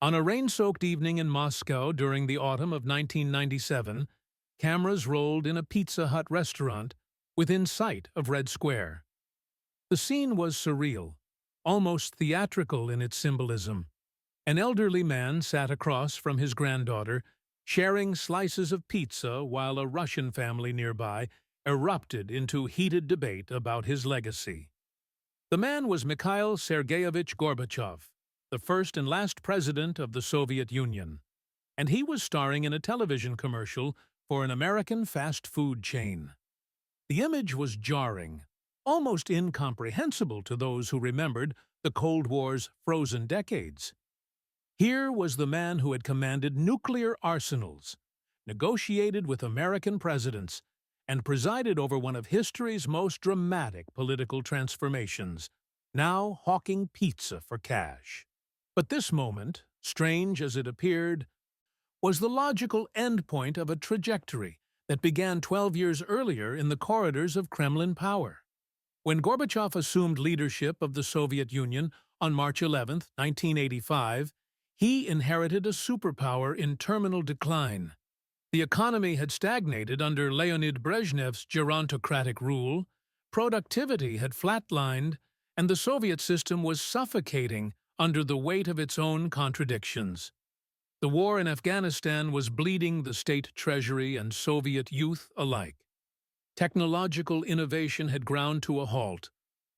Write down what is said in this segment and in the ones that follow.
On a rain-soaked evening in Moscow during the autumn of 1997, cameras rolled in a Pizza Hut restaurant within sight of Red Square. The scene was surreal, almost theatrical in its symbolism. An elderly man sat across from his granddaughter, sharing slices of pizza while a Russian family nearby erupted into heated debate about his legacy. The man was Mikhail Sergeyevich Gorbachev, the first and last president of the Soviet Union, and he was starring in a television commercial for an American fast food chain. The image was jarring, almost incomprehensible to those who remembered the Cold War's frozen decades. Here was the man who had commanded nuclear arsenals, negotiated with American presidents, and presided over one of history's most dramatic political transformations, now hawking pizza for cash. But this moment, strange as it appeared, was the logical endpoint of a trajectory that began 12 years earlier in the corridors of Kremlin power. When Gorbachev assumed leadership of the Soviet Union on March 11, 1985, he inherited a superpower in terminal decline. The economy had stagnated under Leonid Brezhnev's gerontocratic rule, productivity had flatlined, and the Soviet system was suffocating under the weight of its own contradictions. The war in Afghanistan was bleeding the state treasury and Soviet youth alike. Technological innovation had ground to a halt,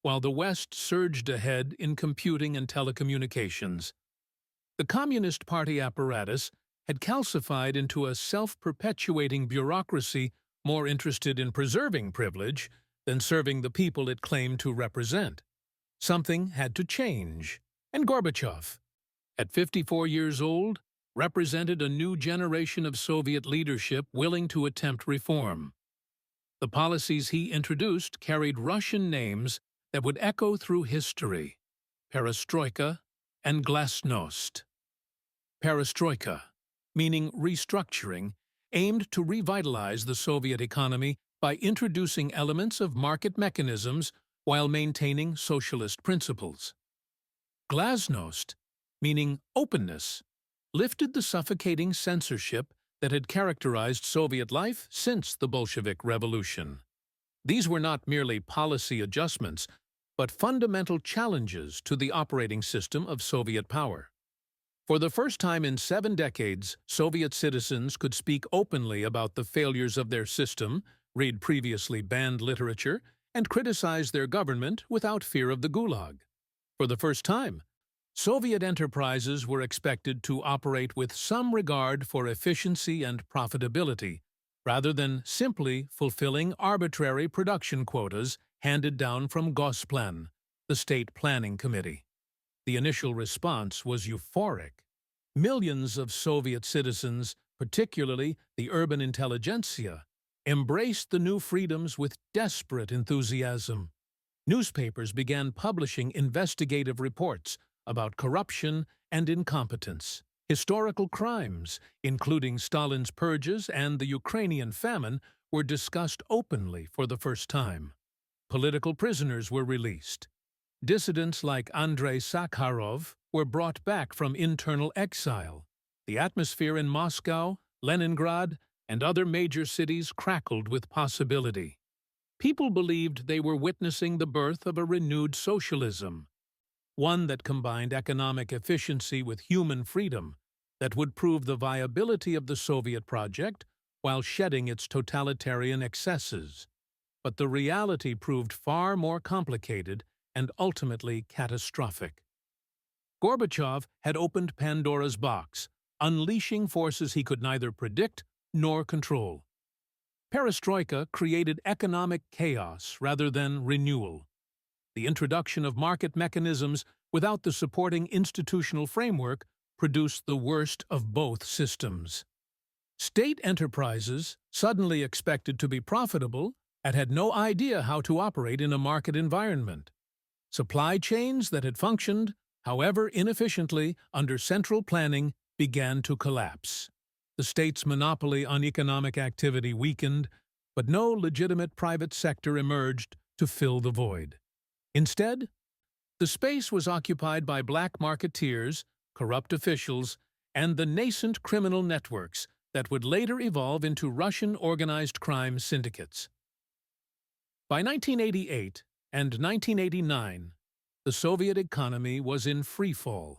while the West surged ahead in computing and telecommunications. The Communist Party apparatus had calcified into a self-perpetuating bureaucracy more interested in preserving privilege than serving the people it claimed to represent. Something had to change, and Gorbachev, at 54 years old, represented a new generation of Soviet leadership willing to attempt reform. The policies he introduced carried Russian names that would echo through history: perestroika and glasnost. Perestroika, meaning restructuring, aimed to revitalize the Soviet economy by introducing elements of market mechanisms while maintaining socialist principles. Glasnost, meaning openness, lifted the suffocating censorship that had characterized Soviet life since the Bolshevik Revolution. These were not merely policy adjustments, but fundamental challenges to the operating system of Soviet power. For the first time in 7 decades, Soviet citizens could speak openly about the failures of their system, read previously banned literature, and criticize their government without fear of the Gulag. For the first time, Soviet enterprises were expected to operate with some regard for efficiency and profitability, rather than simply fulfilling arbitrary production quotas handed down from Gosplan, the state planning committee. The initial response was euphoric. Millions of Soviet citizens, particularly the urban intelligentsia, embraced the new freedoms with desperate enthusiasm. Newspapers began publishing investigative reports about corruption and incompetence. Historical crimes, including Stalin's purges and the Ukrainian famine, were discussed openly for the first time. Political prisoners were released. Dissidents like Andrei Sakharov were brought back from internal exile. The atmosphere in Moscow, Leningrad, and other major cities crackled with possibility. People believed they were witnessing the birth of a renewed socialism, one that combined economic efficiency with human freedom, that would prove the viability of the Soviet project while shedding its totalitarian excesses. But the reality proved far more complicated and ultimately catastrophic. Gorbachev had opened Pandora's box, unleashing forces he could neither predict nor control. Perestroika created economic chaos rather than renewal. The introduction of market mechanisms without the supporting institutional framework produced the worst of both systems. State enterprises, suddenly expected to be profitable, had no idea how to operate in a market environment. Supply chains that had functioned, however inefficiently, under central planning began to collapse. The state's monopoly on economic activity weakened, but no legitimate private sector emerged to fill the void. Instead, the space was occupied by black marketeers, corrupt officials, and the nascent criminal networks that would later evolve into Russian organized crime syndicates. By 1988 and 1989, the Soviet economy was in freefall.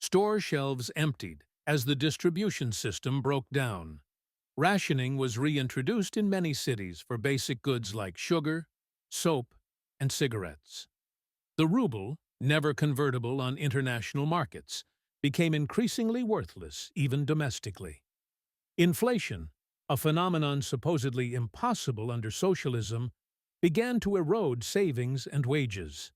Store shelves emptied as the distribution system broke down. Rationing was reintroduced in many cities for basic goods like sugar, soap, and cigarettes. The ruble, never convertible on international markets, became increasingly worthless even domestically. Inflation, a phenomenon supposedly impossible under socialism, began to erode savings and wages.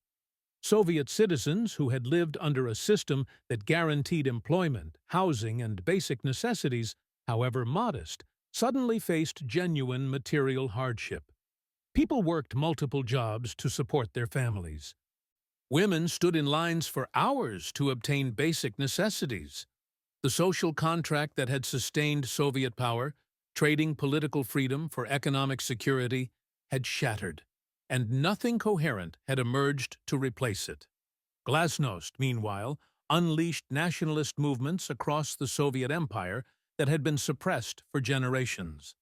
Soviet citizens who had lived under a system that guaranteed employment, housing, and basic necessities, however modest, suddenly faced genuine material hardship. People worked multiple jobs to support their families. Women stood in lines for hours to obtain basic necessities. The social contract that had sustained Soviet power, trading political freedom for economic security, had shattered, and nothing coherent had emerged to replace it. Glasnost, meanwhile, unleashed nationalist movements across the Soviet Empire that had been suppressed for generations.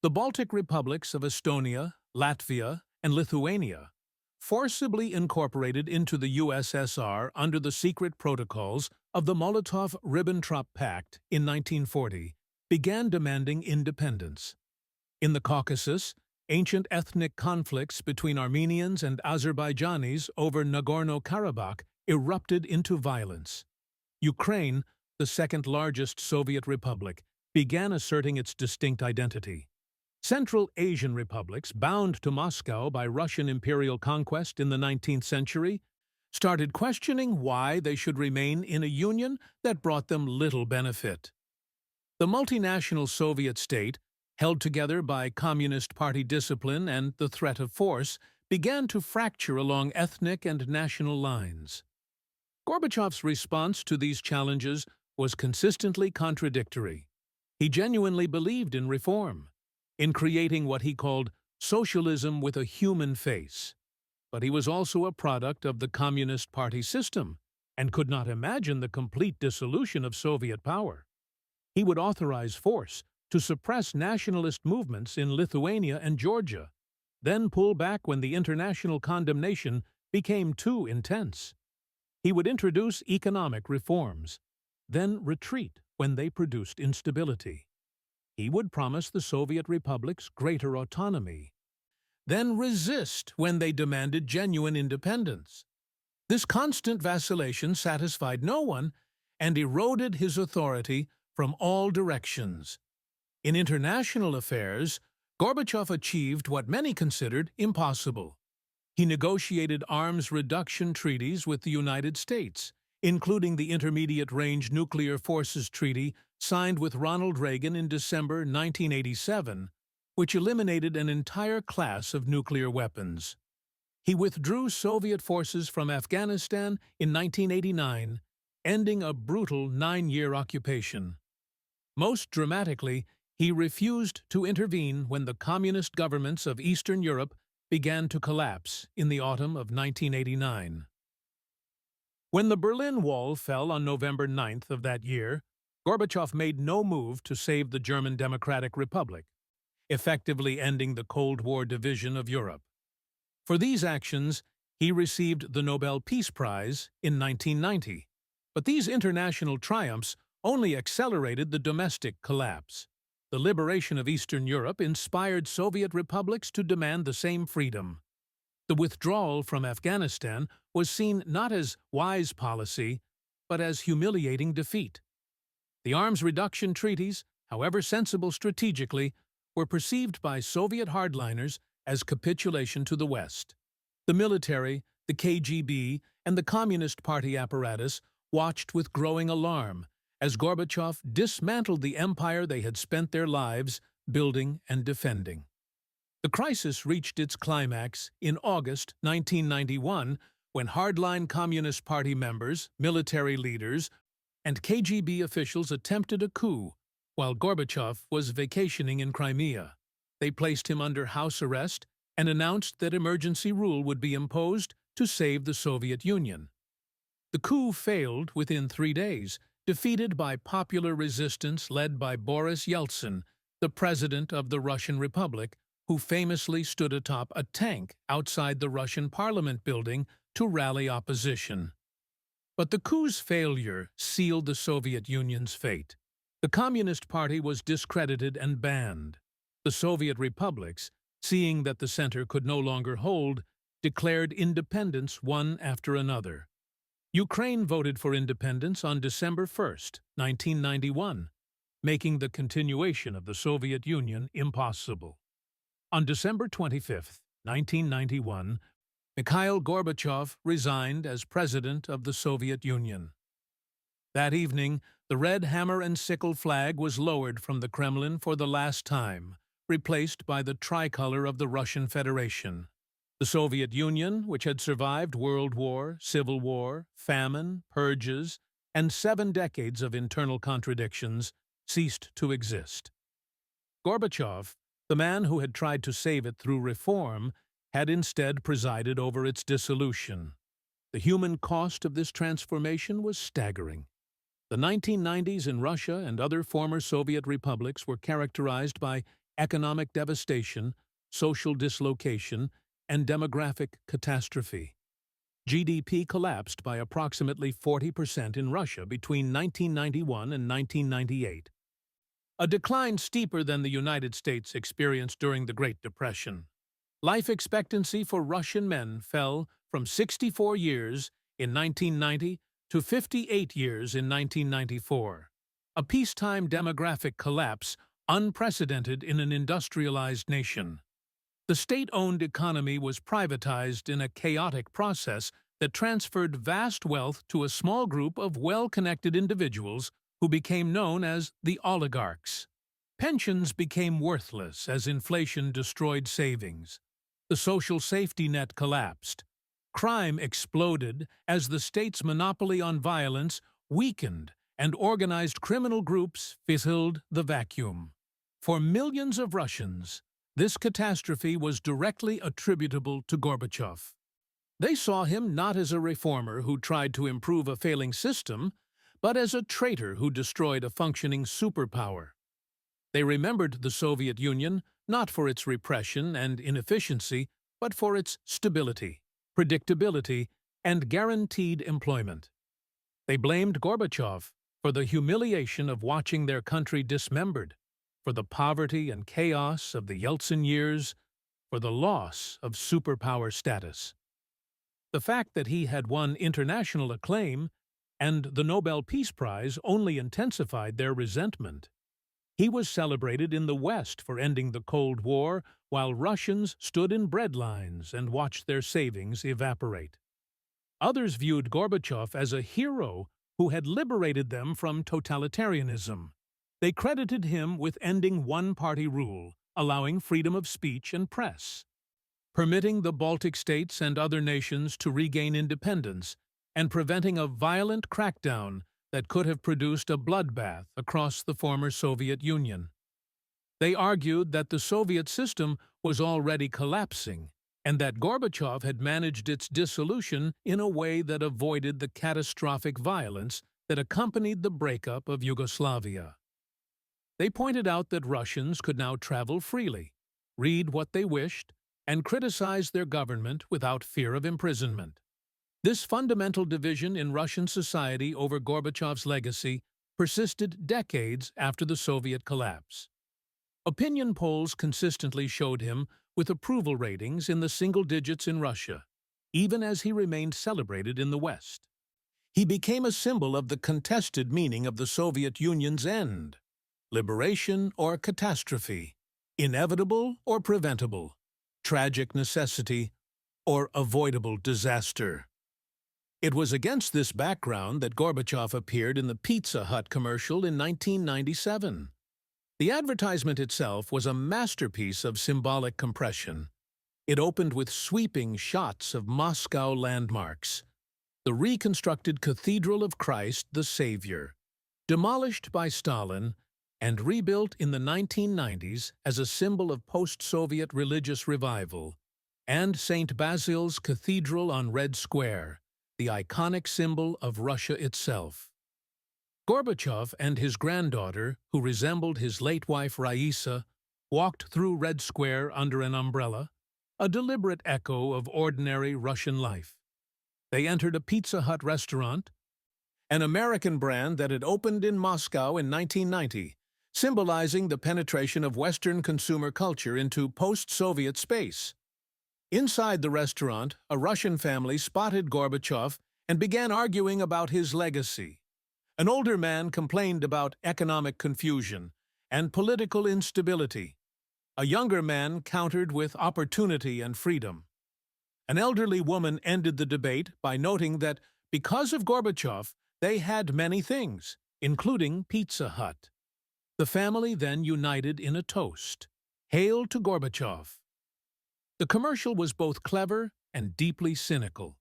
The Baltic republics of Estonia, Latvia, and Lithuania, forcibly incorporated into the USSR under the secret protocols of the Molotov-Ribbentrop Pact in 1940, began demanding independence. In the Caucasus, ancient ethnic conflicts between Armenians and Azerbaijanis over Nagorno-Karabakh erupted into violence. Ukraine, the second-largest Soviet republic, began asserting its distinct identity. Central Asian republics, bound to Moscow by Russian imperial conquest in the 19th century, started questioning why they should remain in a union that brought them little benefit. The multinational Soviet state, held together by Communist Party discipline and the threat of force, began to fracture along ethnic and national lines. Gorbachev's response to these challenges was consistently contradictory. He genuinely believed in reform, in creating what he called socialism with a human face. But he was also a product of the Communist Party system and could not imagine the complete dissolution of Soviet power. He would authorize force to suppress nationalist movements in Lithuania and Georgia, then pull back when the international condemnation became too intense. He would introduce economic reforms, then retreat when they produced instability. He would promise the Soviet republics greater autonomy, then resist when they demanded genuine independence. This constant vacillation satisfied no one and eroded his authority from all directions. In international affairs, Gorbachev achieved what many considered impossible. He negotiated arms reduction treaties with the United States, including the Intermediate-Range Nuclear Forces Treaty signed with Ronald Reagan in December 1987, which eliminated an entire class of nuclear weapons. He withdrew Soviet forces from Afghanistan in 1989, ending a brutal 9-year occupation. Most dramatically, he refused to intervene when the communist governments of Eastern Europe began to collapse in the autumn of 1989. When the Berlin Wall fell on November 9th of that year, Gorbachev made no move to save the German Democratic Republic, effectively ending the Cold War division of Europe. For these actions, he received the Nobel Peace Prize in 1990, but these international triumphs only accelerated the domestic collapse. The liberation of Eastern Europe inspired Soviet republics to demand the same freedom. The withdrawal from Afghanistan was seen not as wise policy, but as humiliating defeat. The arms reduction treaties, however sensible strategically, were perceived by Soviet hardliners as capitulation to the West. The military, the KGB, and the Communist Party apparatus watched with growing alarm as Gorbachev dismantled the empire they had spent their lives building and defending. The crisis reached its climax in August 1991 when hardline Communist Party members, military leaders, and KGB officials attempted a coup while Gorbachev was vacationing in Crimea. They placed him under house arrest and announced that emergency rule would be imposed to save the Soviet Union. The coup failed within 3 days, defeated by popular resistance led by Boris Yeltsin, the president of the Russian Republic, who famously stood atop a tank outside the Russian parliament building to rally opposition. But the coup's failure sealed the Soviet Union's fate. The Communist Party was discredited and banned. The Soviet republics, seeing that the center could no longer hold, declared independence one after another. Ukraine voted for independence on December 1st, 1991, making the continuation of the Soviet Union impossible. On December 25, 1991, Mikhail Gorbachev resigned as president of the Soviet Union. That evening, the red hammer and sickle flag was lowered from the Kremlin for the last time, replaced by the tricolor of the Russian Federation. The Soviet Union, which had survived World War, Civil War, famine, purges, and 7 decades of internal contradictions, ceased to exist. Gorbachev, the man who had tried to save it through reform, had instead presided over its dissolution. The human cost of this transformation was staggering. The 1990s in Russia and other former Soviet republics were characterized by economic devastation, social dislocation, and demographic catastrophe. GDP collapsed by approximately 40% in Russia between 1991 and 1998, a decline steeper than the United States experienced during the Great Depression. Life expectancy for Russian men fell from 64 years in 1990 to 58 years in 1994, a peacetime demographic collapse unprecedented in an industrialized nation. The state-owned economy was privatized in a chaotic process that transferred vast wealth to a small group of well-connected individuals who became known as the oligarchs. Pensions became worthless as inflation destroyed savings. The social safety net collapsed. Crime exploded as the state's monopoly on violence weakened and organized criminal groups filled the vacuum. For millions of Russians, this catastrophe was directly attributable to Gorbachev. They saw him not as a reformer who tried to improve a failing system, but as a traitor who destroyed a functioning superpower. They remembered the Soviet Union not for its repression and inefficiency, but for its stability, predictability, and guaranteed employment. They blamed Gorbachev for the humiliation of watching their country dismembered, for the poverty and chaos of the Yeltsin years, for the loss of superpower status. The fact that he had won international acclaim and the Nobel Peace Prize only intensified their resentment. He was celebrated in the West for ending the Cold War, while Russians stood in bread lines and watched their savings evaporate. Others viewed Gorbachev as a hero who had liberated them from totalitarianism. They credited him with ending one-party rule, allowing freedom of speech and press, permitting the Baltic states and other nations to regain independence, and preventing a violent crackdown that could have produced a bloodbath across the former Soviet Union. They argued that the Soviet system was already collapsing, and that Gorbachev had managed its dissolution in a way that avoided the catastrophic violence that accompanied the breakup of Yugoslavia. They pointed out that Russians could now travel freely, read what they wished, and criticize their government without fear of imprisonment. This fundamental division in Russian society over Gorbachev's legacy persisted decades after the Soviet collapse. Opinion polls consistently showed him with approval ratings in the single digits in Russia, even as he remained celebrated in the West. He became a symbol of the contested meaning of the Soviet Union's end: liberation or catastrophe, inevitable or preventable, tragic necessity or avoidable disaster. It was against this background that Gorbachev appeared in the Pizza Hut commercial in 1997. The advertisement itself was a masterpiece of symbolic compression. It opened with sweeping shots of Moscow landmarks: the reconstructed Cathedral of Christ the Savior, demolished by Stalin and rebuilt in the 1990s as a symbol of post-Soviet religious revival, and St. Basil's Cathedral on Red Square, the iconic symbol of Russia itself. Gorbachev and his granddaughter, who resembled his late wife Raisa, walked through Red Square under an umbrella, a deliberate echo of ordinary Russian life. They entered a Pizza Hut restaurant, an American brand that had opened in Moscow in 1990, symbolizing the penetration of Western consumer culture into post-Soviet space. Inside the restaurant, a Russian family spotted Gorbachev and began arguing about his legacy. An older man complained about economic confusion and political instability. A younger man countered with opportunity and freedom. An elderly woman ended the debate by noting that because of Gorbachev, they had many things, including Pizza Hut. The family then united in a toast. Hail to Gorbachev! The commercial was both clever and deeply cynical.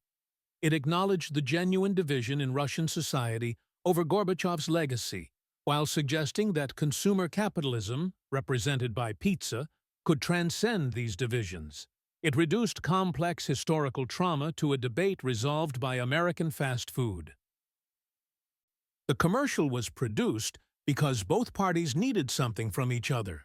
It acknowledged the genuine division in Russian society over Gorbachev's legacy, while suggesting that consumer capitalism, represented by pizza, could transcend these divisions. It reduced complex historical trauma to a debate resolved by American fast food. The commercial was produced because both parties needed something from each other.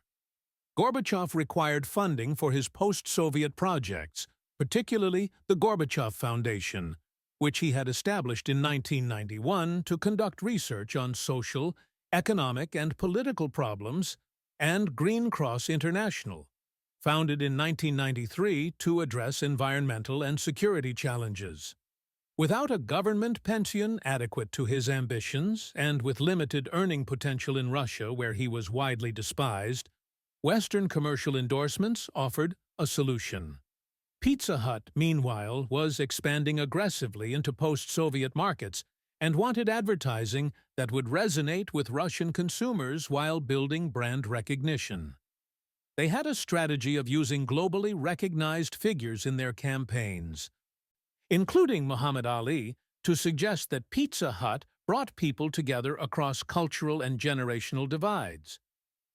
Gorbachev required funding for his post-Soviet projects, particularly the Gorbachev Foundation, which he had established in 1991 to conduct research on social, economic, and political problems, and Green Cross International, founded in 1993 to address environmental and security challenges. Without a government pension adequate to his ambitions, and with limited earning potential in Russia where he was widely despised, Western commercial endorsements offered a solution. Pizza Hut, meanwhile, was expanding aggressively into post-Soviet markets and wanted advertising that would resonate with Russian consumers while building brand recognition. They had a strategy of using globally recognized figures in their campaigns, including Muhammad Ali, to suggest that Pizza Hut brought people together across cultural and generational divides.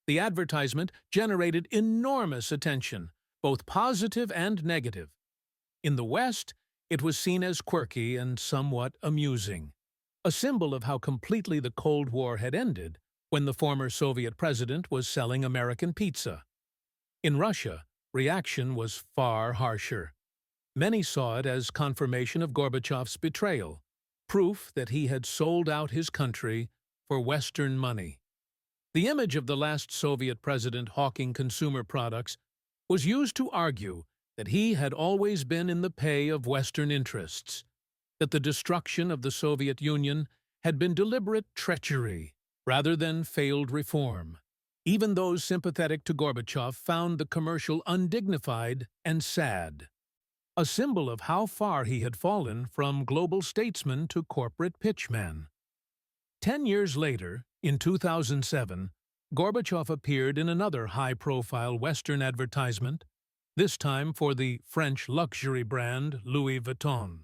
The advertisement generated enormous attention, both positive and negative. In the West, it was seen as quirky and somewhat amusing, a symbol of how completely the Cold War had ended when the former Soviet president was selling American pizza. In Russia, reaction was far harsher. Many saw it as confirmation of Gorbachev's betrayal, proof that he had sold out his country for Western money. The image of the last Soviet president hawking consumer products was used to argue that he had always been in the pay of Western interests, that the destruction of the Soviet Union had been deliberate treachery rather than failed reform. Even those sympathetic to Gorbachev found the commercial undignified and sad, a symbol of how far he had fallen from global statesman to corporate pitchman. 10 years later, in 2007, Gorbachev appeared in another high-profile Western advertisement, this time for the French luxury brand Louis Vuitton.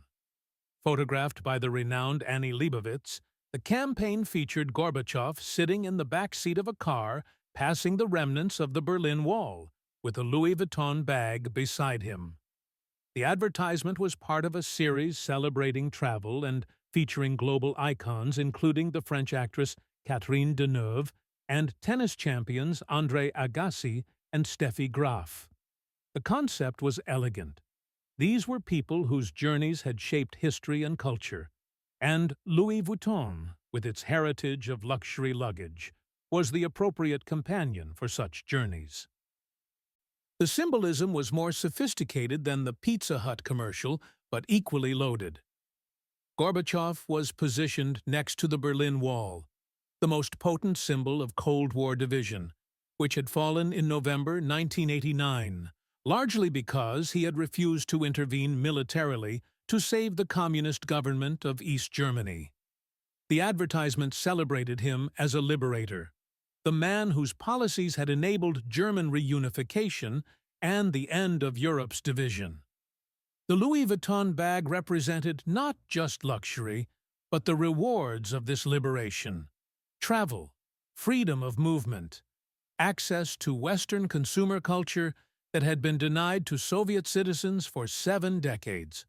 Photographed by the renowned Annie Leibovitz, the campaign featured Gorbachev sitting in the back seat of a car passing the remnants of the Berlin Wall, with a Louis Vuitton bag beside him. The advertisement was part of a series celebrating travel and featuring global icons including the French actress Catherine Deneuve and tennis champions Andre Agassi and Steffi Graf. The concept was elegant. These were people whose journeys had shaped history and culture, and Louis Vuitton, with its heritage of luxury luggage, was the appropriate companion for such journeys. The symbolism was more sophisticated than the Pizza Hut commercial, but equally loaded. Gorbachev was positioned next to the Berlin Wall, the most potent symbol of Cold War division, which had fallen in November 1989, largely because he had refused to intervene militarily to save the communist government of East Germany. The advertisement celebrated him as a liberator, the man whose policies had enabled German reunification and the end of Europe's division. The Louis Vuitton bag represented not just luxury, but the rewards of this liberation: travel, freedom of movement, access to Western consumer culture that had been denied to Soviet citizens for 7 decades.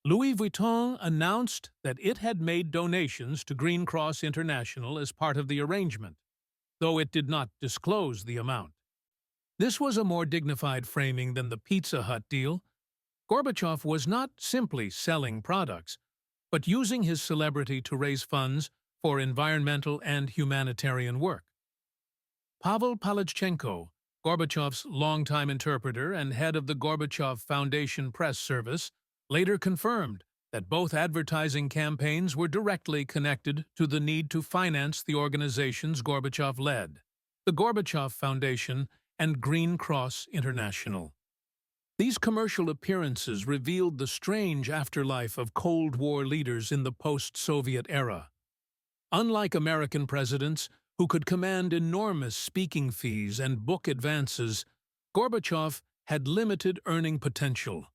Louis Vuitton announced that it had made donations to Green Cross International as part of the arrangement, though it did not disclose the amount. This was a more dignified framing than the Pizza Hut deal. Gorbachev was not simply selling products, but using his celebrity to raise funds for environmental and humanitarian work. Pavel Palachchenko, Gorbachev's longtime interpreter and head of the Gorbachev Foundation press service, later confirmed that both advertising campaigns were directly connected to the need to finance the organizations Gorbachev led, the Gorbachev Foundation and Green Cross International. These commercial appearances revealed the strange afterlife of Cold War leaders in the post-Soviet era. Unlike American presidents, who could command enormous speaking fees and book advances, Gorbachev had limited earning potential.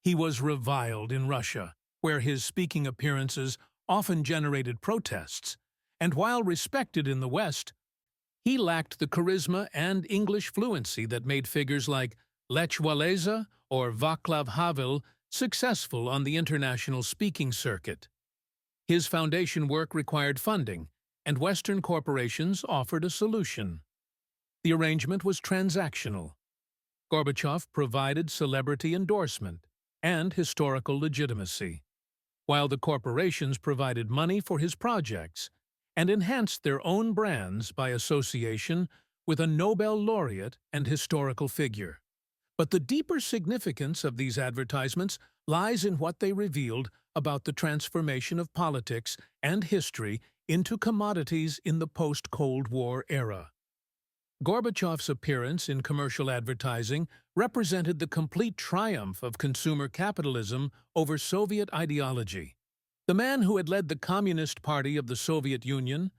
He was reviled in Russia, where his speaking appearances often generated protests, and while respected in the West, he lacked the charisma and English fluency that made figures like Lech Walesa or Václav Havel successful on the international speaking circuit. His foundation work required funding, and Western corporations offered a solution. The arrangement was transactional. Gorbachev provided celebrity endorsement and historical legitimacy, while the corporations provided money for his projects and enhanced their own brands by association with a Nobel laureate and historical figure. But the deeper significance of these advertisements lies in what they revealed about the transformation of politics and history into commodities in the post-Cold War era. Gorbachev's appearance in commercial advertising represented the complete triumph of consumer capitalism over Soviet ideology. The man who had led the Communist Party of the Soviet Union,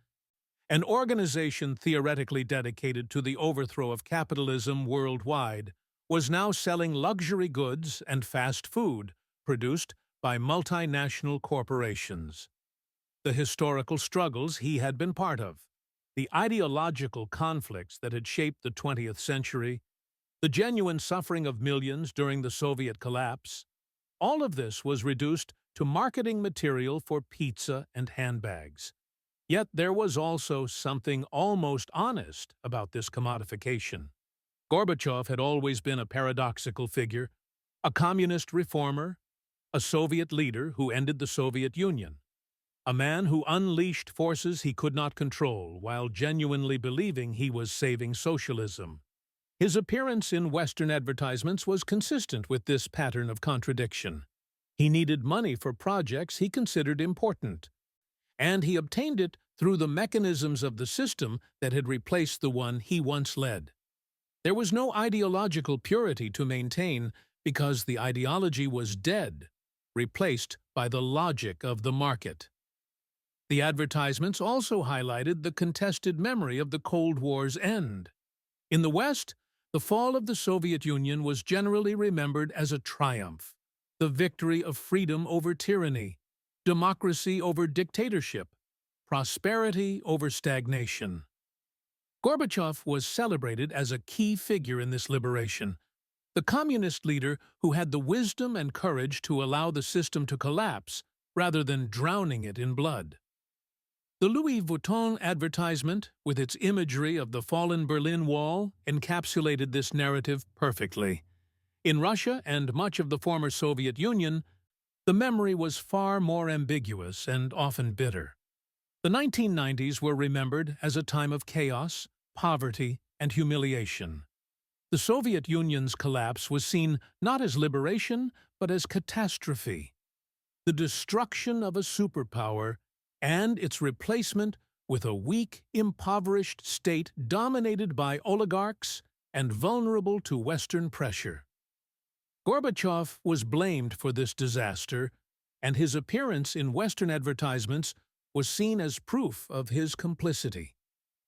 an organization theoretically dedicated to the overthrow of capitalism worldwide, was now selling luxury goods and fast food produced by multinational corporations. The historical struggles he had been part of, the ideological conflicts that had shaped the 20th century, the genuine suffering of millions during the Soviet collapse, all of this was reduced to marketing material for pizza and handbags. Yet there was also something almost honest about this commodification. Gorbachev had always been a paradoxical figure, a communist reformer, a Soviet leader who ended the Soviet Union, a man who unleashed forces he could not control while genuinely believing he was saving socialism. His appearance in Western advertisements was consistent with this pattern of contradiction. He needed money for projects he considered important, and he obtained it through the mechanisms of the system that had replaced the one he once led. There was no ideological purity to maintain because the ideology was dead, replaced by the logic of the market. The advertisements also highlighted the contested memory of the Cold War's end. In the West, the fall of the Soviet Union was generally remembered as a triumph, the victory of freedom over tyranny, democracy over dictatorship, prosperity over stagnation. Gorbachev was celebrated as a key figure in this liberation, the communist leader who had the wisdom and courage to allow the system to collapse rather than drowning it in blood. The Louis Vuitton advertisement, with its imagery of the fallen Berlin Wall, encapsulated this narrative perfectly. In Russia and much of the former Soviet Union, the memory was far more ambiguous and often bitter. The 1990s were remembered as a time of chaos, poverty, and humiliation. The Soviet Union's collapse was seen not as liberation, but as catastrophe, the destruction of a superpower and its replacement with a weak, impoverished state dominated by oligarchs and vulnerable to Western pressure. Gorbachev was blamed for this disaster, and his appearance in Western advertisements was seen as proof of his complicity.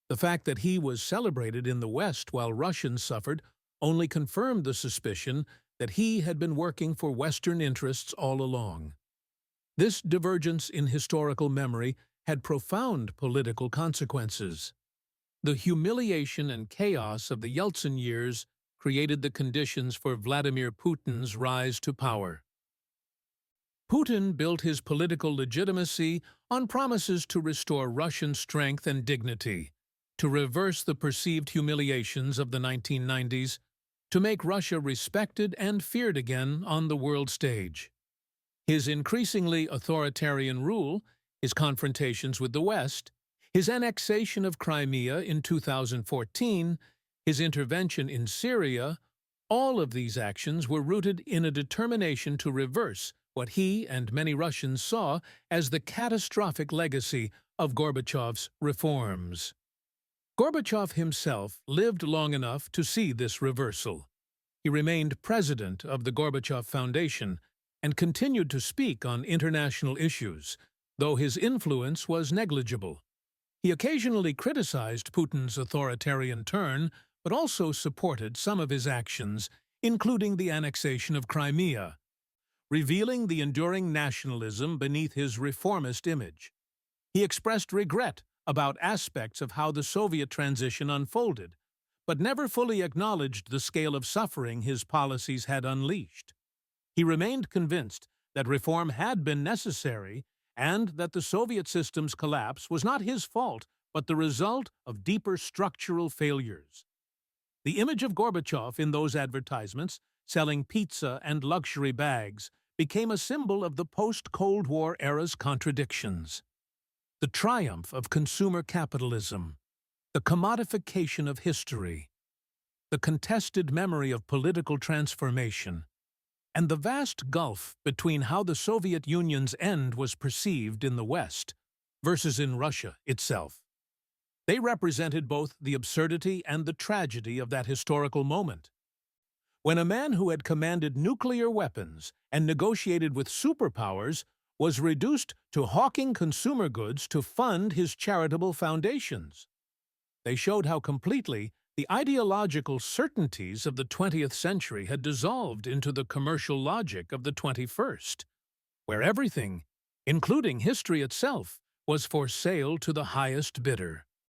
The fact that he was celebrated in the West while Russians suffered only confirmed the suspicion that he had been working for Western interests all along. This divergence in historical memory had profound political consequences. The humiliation and chaos of the Yeltsin years created the conditions for Vladimir Putin's rise to power. Putin built his political legitimacy on promises to restore Russian strength and dignity, to reverse the perceived humiliations of the 1990s, to make Russia respected and feared again on the world stage. His increasingly authoritarian rule, his confrontations with the West, his annexation of Crimea in 2014, his intervention in Syria, all of these actions were rooted in a determination to reverse what he and many Russians saw as the catastrophic legacy of Gorbachev's reforms. Gorbachev himself lived long enough to see this reversal. He remained president of the Gorbachev Foundation and continued to speak on international issues, though his influence was negligible. He occasionally criticized Putin's authoritarian turn, but also supported some of his actions, including the annexation of Crimea, revealing the enduring nationalism beneath his reformist image. He expressed regret about aspects of how the Soviet transition unfolded, but never fully acknowledged the scale of suffering his policies had unleashed. He remained convinced that reform had been necessary and that the Soviet system's collapse was not his fault, but the result of deeper structural failures. The image of Gorbachev in those advertisements, selling pizza and luxury bags, became a symbol of the post-Cold War era's contradictions. The triumph of consumer capitalism, the commodification of history, the contested memory of political transformation, and the vast gulf between how the Soviet Union's end was perceived in the West versus in Russia itself. They represented both the absurdity and the tragedy of that historical moment. When a man who had commanded nuclear weapons and negotiated with superpowers was reduced to hawking consumer goods to fund his charitable foundations. They showed how completely the ideological certainties of the 20th century had dissolved into the commercial logic of the 21st, where everything, including history itself, was for sale to the highest bidder.